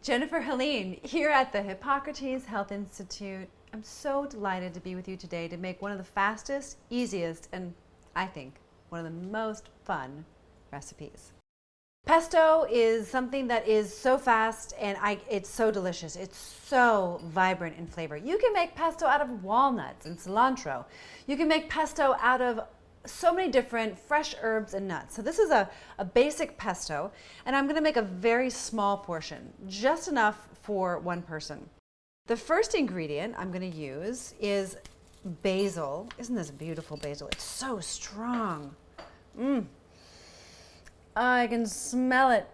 Jennifer Helene here at the Hippocrates Health Institute. I'm so delighted to be with you today to make one of the fastest, easiest, and I think one of the most fun recipes. Pesto is something that is so fast and it's so delicious. It's so vibrant in flavor. You can make pesto out of walnuts and cilantro. You can make pesto out of so many different fresh herbs and nuts. So this is a basic pesto, and I'm going to make a very small portion, just enough for one person. The first ingredient I'm going to use is basil. Isn't this beautiful basil? It's so strong. I can smell it.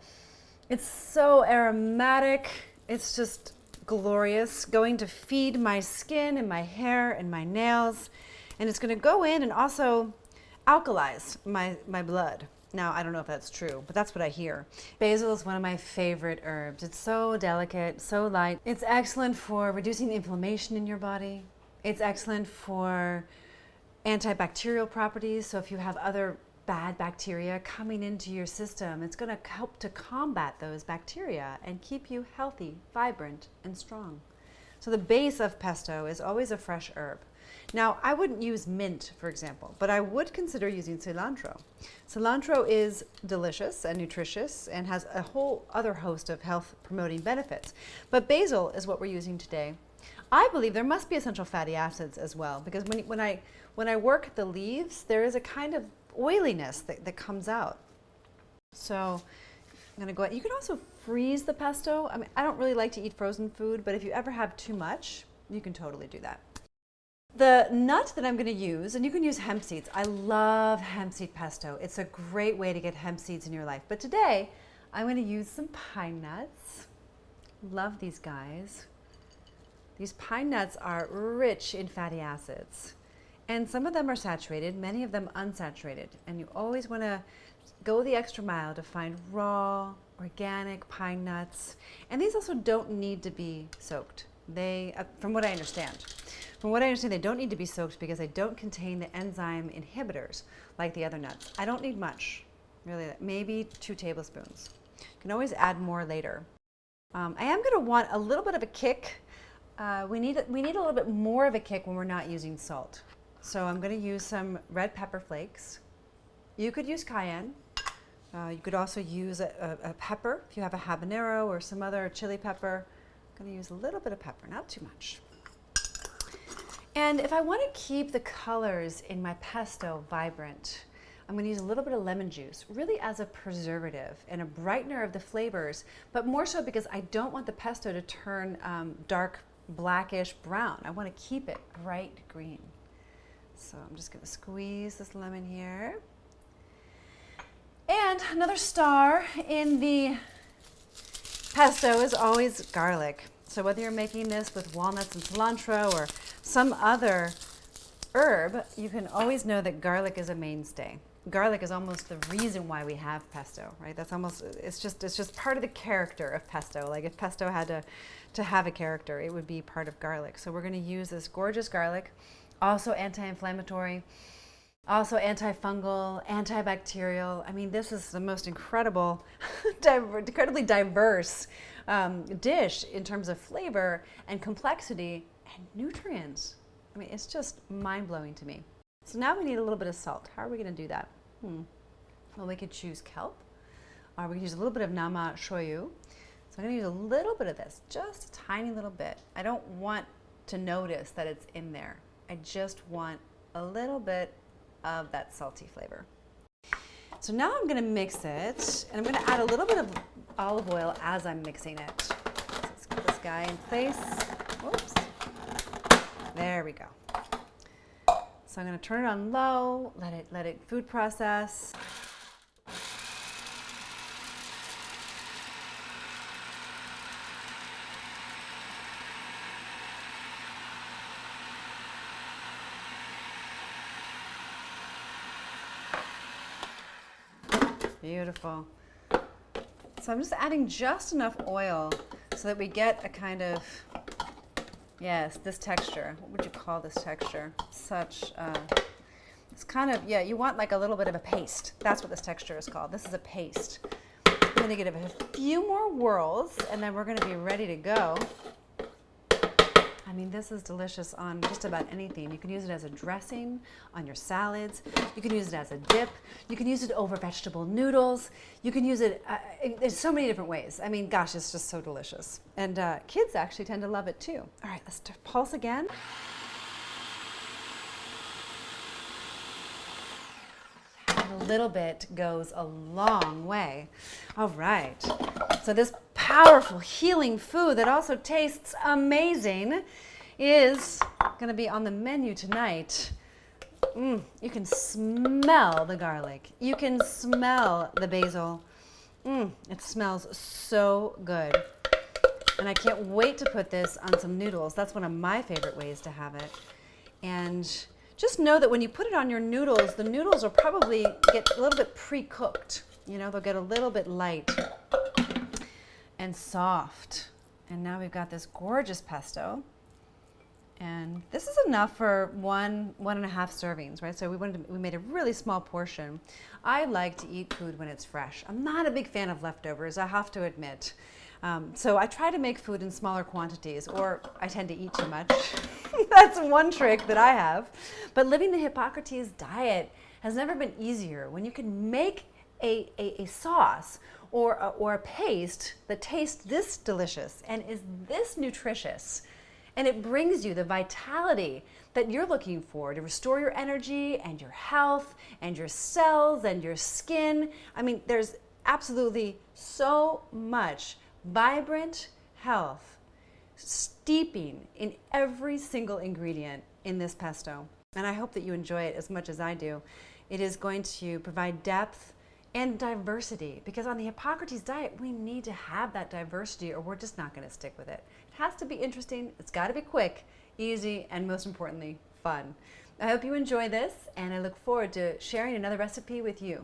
It's so aromatic. It's just glorious. Going to feed my skin and my hair and my nails, and it's going to go in and also alkalize my blood. Now, I don't know if that's true, but that's what I hear. Basil is one of my favorite herbs. It's so delicate, so light. It's excellent for reducing the inflammation in your body. It's excellent for antibacterial properties. So if you have other bad bacteria coming into your system, it's going to help to combat those bacteria and keep you healthy, vibrant, and strong. So the base of pesto is always a fresh herb. Now, I wouldn't use mint, for example, but I would consider using cilantro. Cilantro is delicious and nutritious and has a whole other host of health-promoting benefits. But basil is what we're using today. I believe there must be essential fatty acids as well, because when I work the leaves, there is a kind of oiliness that comes out. So I'm going to go ahead. You can also freeze the pesto. I mean, I don't really like to eat frozen food, but if you ever have too much, you can totally do that. The nut that I'm going to use, and you can use hemp seeds. I love hemp seed pesto. It's a great way to get hemp seeds in your life. But today, I'm going to use some pine nuts. Love these guys. These pine nuts are rich in fatty acids. And some of them are saturated, many of them unsaturated. And you always want to go the extra mile to find raw, organic pine nuts. And these also don't need to be soaked. They, from what I understand, they don't need to be soaked because they don't contain the enzyme inhibitors like the other nuts. I don't need much, really, maybe 2 tablespoons. You can always add more later. I am going to want a little bit of a kick. We need a little bit more of a kick when we're not using salt. So I'm going to use some red pepper flakes. You could use cayenne. You could also use a pepper if you have a habanero or some other chili pepper. I'm going to use a little bit of pepper, not too much. And if I want to keep the colors in my pesto vibrant, I'm going to use a little bit of lemon juice, really as a preservative and a brightener of the flavors, but more so because I don't want the pesto to turn dark blackish brown. I want to keep it bright green. So I'm just going to squeeze this lemon here. And another star in the pesto is always garlic. So whether you're making this with walnuts and cilantro or some other herb, you can always know that garlic is a mainstay. Garlic is almost the reason why we have pesto, right? It's just part of the character of pesto. Like if pesto had to have a character, it would be part of garlic. So we're going to use this gorgeous garlic, also anti-inflammatory, also antifungal, antibacterial. I mean, this is the most incredibly diverse dish in terms of flavor and complexity and nutrients. I mean, it's just mind-blowing to me. So now we need a little bit of salt. How are we going to do that? Well, we could choose kelp, or we could use a little bit of nama shoyu. So I'm going to use a little bit of this, just a tiny little bit. I don't want to notice that it's in there. I just want a little bit of that salty flavor. So now I'm going to mix it, and I'm going to add a little bit of olive oil as I'm mixing it. So let's get this guy in place. Whoops. There we go. So I'm going to turn it on low, let it food process. Beautiful. So I'm just adding just enough oil so that we get a kind of, yes, this texture. What would you call this texture? It's kind of, yeah, you want like a little bit of a paste. That's what this texture is called. This is a paste. going to give it a few more whirls, and then we're going to be ready to go. I mean, this is delicious on just about anything. You can use it as a dressing on your salads. You can use it as a dip. You can use it over vegetable noodles. You can use it in so many different ways. I mean, gosh, it's just so delicious. And kids actually tend to love it too. All right, let's pulse again. A little bit goes a long way. All right. So this powerful healing food that also tastes amazing is going to be on the menu tonight. You can smell the garlic. You can smell the basil. It smells so good. And I can't wait to put this on some noodles. That's one of my favorite ways to have it. And just know that when you put it on your noodles, the noodles will probably get a little bit pre-cooked. You know, they'll get a little bit light and soft. And now we've got this gorgeous pesto. And this is enough for one and a half servings, right? So we made a really small portion. I like to eat food when it's fresh. I'm not a big fan of leftovers, I have to admit. So I try to make food in smaller quantities, or I tend to eat too much. That's one trick that I have. But living the Hippocrates diet has never been easier. When you can make a sauce or a paste that tastes this delicious and is this nutritious, and it brings you the vitality that you're looking for to restore your energy and your health and your cells and your skin. I mean, there's absolutely so much vibrant health steeping in every single ingredient in this pesto. And I hope that you enjoy it as much as I do. It is going to provide depth and diversity, because on the Hippocrates diet, we need to have that diversity or we're just not going to stick with it. It has to be interesting, it's got to be quick, easy, and most importantly, fun. I hope you enjoy this, and I look forward to sharing another recipe with you.